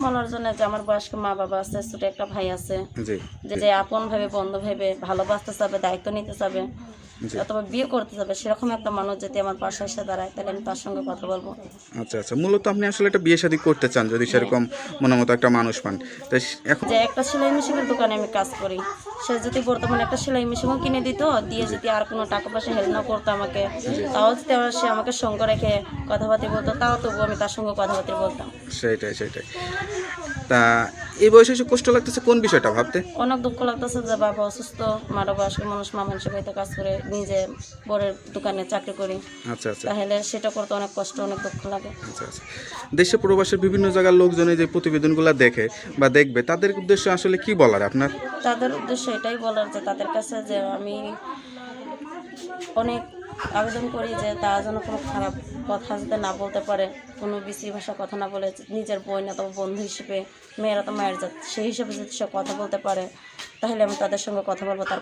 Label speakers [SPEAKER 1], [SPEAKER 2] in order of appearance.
[SPEAKER 1] বলার জন্য যে আমার বয়স্ক মা বাবা আছে, ছোট একটা ভাই আছে,
[SPEAKER 2] জি
[SPEAKER 1] যে আপন ভাবে বন্ধু ভেবে ভালোবাসতে চাবে, দায়িত্ব নিতে চাবে,
[SPEAKER 2] জি।
[SPEAKER 1] অথবা বিয়ে করতে চাবে, সেরকম একটা মানুষ যদি আমার পাশে এসে দাঁড়ায় তাহলে আমি তার সঙ্গে কথা বলবো।
[SPEAKER 2] আচ্ছা আচ্ছা, মূলত আপনি আসলে একটা বিয়ে শাদী করতে চান যদি
[SPEAKER 1] হ্যাঁ।
[SPEAKER 2] সেরকম মনের মতো একটা মানুষ পান। তাই এখন
[SPEAKER 1] যে একটা সেলাই মেশিনের দোকানে আমি কাজ করি, সে যদি বর্তমানে একটা সেলাই মেশিনও কিনে দিত, দিয়ে যদি আর কোনো টাকা পয়সা হেল্প না করতো আমাকে, তাও যদি সে আমাকে সঙ্গে রেখে কথাবার্তা বলতো, তাও তবু আমি তার সঙ্গে কথাবার্তা বলতাম।
[SPEAKER 2] সেটাই সেটাই। তা এই বয়সে এসে কষ্ট লাগতেছে কোন বিষয়টা ভাবতে?
[SPEAKER 1] অনেক দুঃখ লাগতেছে যে বাবা অসুস্থ, মারা বয়স্ক মানুষ, মা মানুষের বাড়িতে কাজ করে, নিজে বরের দোকানে চাকরি করি,
[SPEAKER 2] আচ্ছা আচ্ছা
[SPEAKER 1] তাহলে সেটা করতে অনেক কষ্ট, অনেক দুঃখ লাগে।
[SPEAKER 2] আচ্ছা আচ্ছা। দেশে প্রবাসের বিভিন্ন জায়গার লোকজন এই যে প্রতিবেদনগুলো দেখে বা দেখবে তাদের উদ্দেশ্যে আসলে কি বলার আপনার?
[SPEAKER 1] তাদের উদ্দেশ্য এটাই বলার যে তাদের কাছে যে আমি অনেক আবেদন করি যে তারা যেন কোনো খারাপ কথা যাতে না বলতে পারে, কোনো বিশ্রী ভাষা কথা না বলে, নিজের বোন অথবা বন্ধু হিসেবে, মেয়েরা তো মায়ের জাত, সেই হিসেবে যদি সে কথা বলতে পারে তাহলে আমি তাদের সঙ্গে কথা বলবো। তার